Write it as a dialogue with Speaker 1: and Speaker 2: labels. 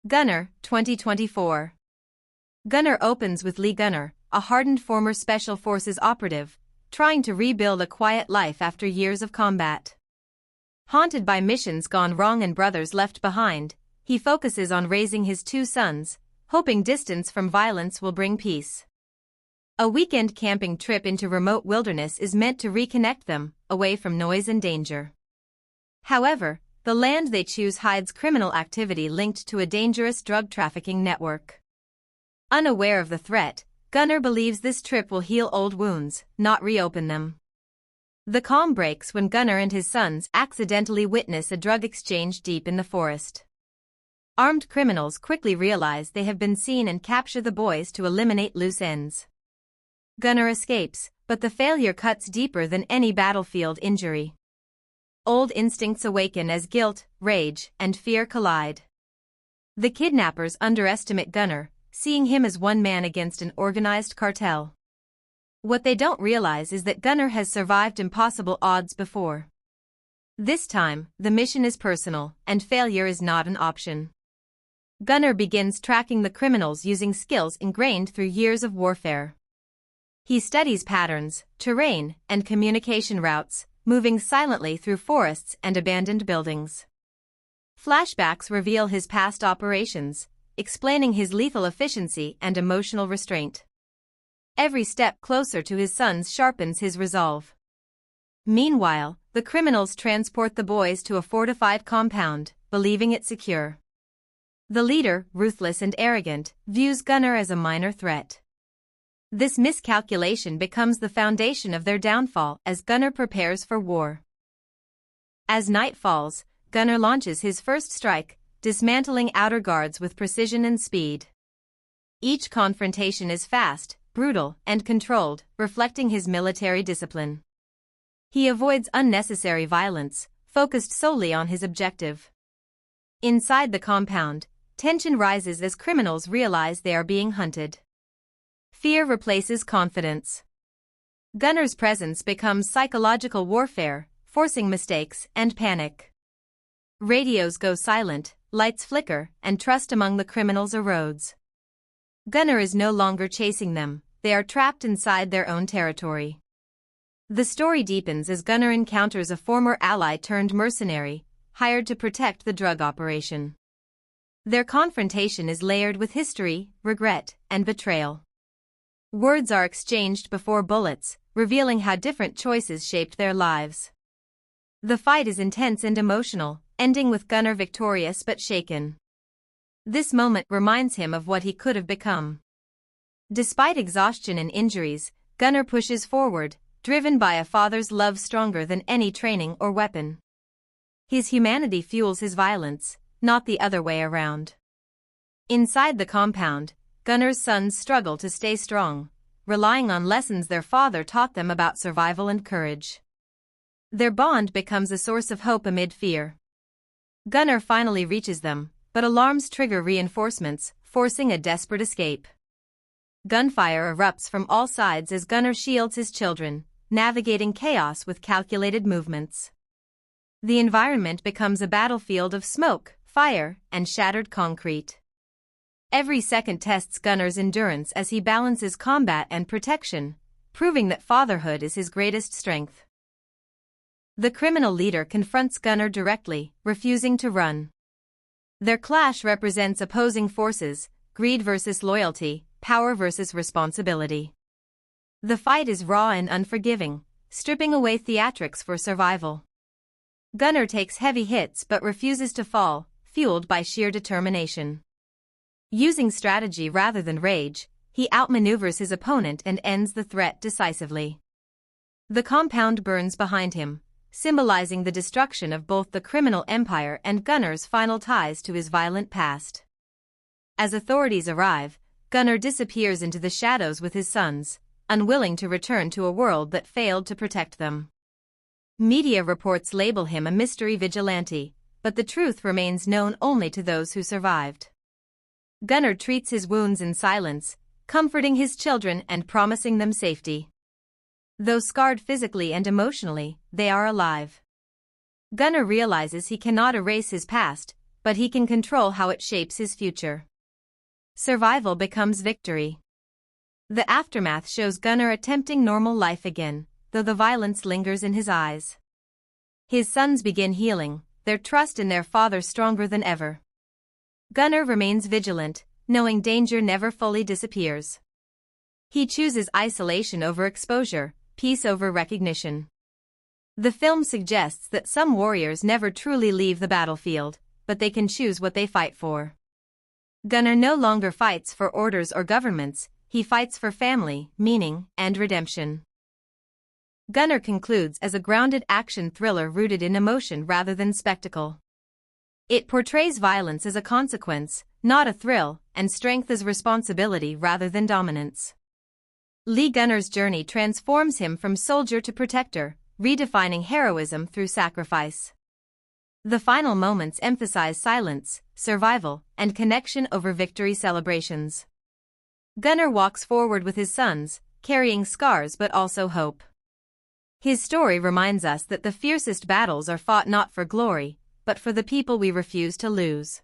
Speaker 1: Gunner, 2024. Gunner opens with Lee Gunner, a hardened former Special Forces operative, trying to rebuild a quiet life after years of combat. Haunted by missions gone wrong and brothers left behind, he focuses on raising his two sons, hoping distance from violence will bring peace. A weekend camping trip into remote wilderness is meant to reconnect them, away from noise and danger. However, the land they choose hides criminal activity linked to a dangerous drug trafficking network. Unaware of the threat, Gunner believes this trip will heal old wounds, not reopen them. The calm breaks when Gunner and his sons accidentally witness a drug exchange deep in the forest. Armed criminals quickly realize they have been seen and capture the boys to eliminate loose ends. Gunner escapes, but the failure cuts deeper than any battlefield injury. Old instincts awaken as guilt, rage, and fear collide. The kidnappers underestimate Gunner, seeing him as one man against an organized cartel. What they don't realize is that Gunner has survived impossible odds before. This time, the mission is personal, and failure is not an option. Gunner begins tracking the criminals using skills ingrained through years of warfare. He studies patterns, terrain, and communication routes, moving silently through forests and abandoned buildings. Flashbacks reveal his past operations, explaining his lethal efficiency and emotional restraint. Every step closer to his sons sharpens his resolve. Meanwhile, the criminals transport the boys to a fortified compound, believing it secure. The leader, ruthless and arrogant, views Gunner as a minor threat. This miscalculation becomes the foundation of their downfall as Gunner prepares for war. As night falls, Gunner launches his first strike, dismantling outer guards with precision and speed. Each confrontation is fast, brutal, and controlled, reflecting his military discipline. He avoids unnecessary violence, focused solely on his objective. Inside the compound, tension rises as criminals realize they are being hunted. Fear replaces confidence. Gunner's presence becomes psychological warfare, forcing mistakes and panic. Radios go silent, lights flicker, and trust among the criminals erodes. Gunner is no longer chasing them, they are trapped inside their own territory. The story deepens as Gunner encounters a former ally turned mercenary, hired to protect the drug operation. Their confrontation is layered with history, regret, and betrayal. Words are exchanged before bullets, revealing how different choices shaped their lives. The fight is intense and emotional, ending with Gunner victorious but shaken. This moment reminds him of what he could have become. Despite exhaustion and injuries, Gunner pushes forward, driven by a father's love stronger than any training or weapon. His humanity fuels his violence, not the other way around. Inside the compound, Gunner's sons struggle to stay strong, relying on lessons their father taught them about survival and courage. Their bond becomes a source of hope amid fear. Gunner finally reaches them, but alarms trigger reinforcements, forcing a desperate escape. Gunfire erupts from all sides as Gunner shields his children, navigating chaos with calculated movements. The environment becomes a battlefield of smoke, fire, and shattered concrete. Every second tests Gunner's endurance as he balances combat and protection, proving that fatherhood is his greatest strength. The criminal leader confronts Gunner directly, refusing to run. Their clash represents opposing forces, greed versus loyalty, power versus responsibility. The fight is raw and unforgiving, stripping away theatrics for survival. Gunner takes heavy hits but refuses to fall, fueled by sheer determination. Using strategy rather than rage, he outmaneuvers his opponent and ends the threat decisively. The compound burns behind him, symbolizing the destruction of both the criminal empire and Gunner's final ties to his violent past. As authorities arrive, Gunner disappears into the shadows with his sons, unwilling to return to a world that failed to protect them. Media reports label him a mystery vigilante, but the truth remains known only to those who survived. Gunner treats his wounds in silence, comforting his children and promising them safety. Though scarred physically and emotionally, they are alive. Gunner realizes he cannot erase his past, but he can control how it shapes his future. Survival becomes victory. The aftermath shows Gunnar attempting normal life again, though the violence lingers in his eyes. His sons begin healing, their trust in their father stronger than ever. Gunnar remains vigilant, knowing danger never fully disappears. He chooses isolation over exposure, peace over recognition. The film suggests that some warriors never truly leave the battlefield, but they can choose what they fight for. Gunnar no longer fights for orders or governments, he fights for family, meaning, and redemption. Gunnar concludes as a grounded action thriller rooted in emotion rather than spectacle. It portrays violence as a consequence, not a thrill, and strength as responsibility rather than dominance. Lee Gunnar's journey transforms him from soldier to protector, redefining heroism through sacrifice. The final moments emphasize silence, survival, and connection over victory celebrations. Gunnar walks forward with his sons, carrying scars but also hope. His story reminds us that the fiercest battles are fought not for glory, but for the people we refuse to lose.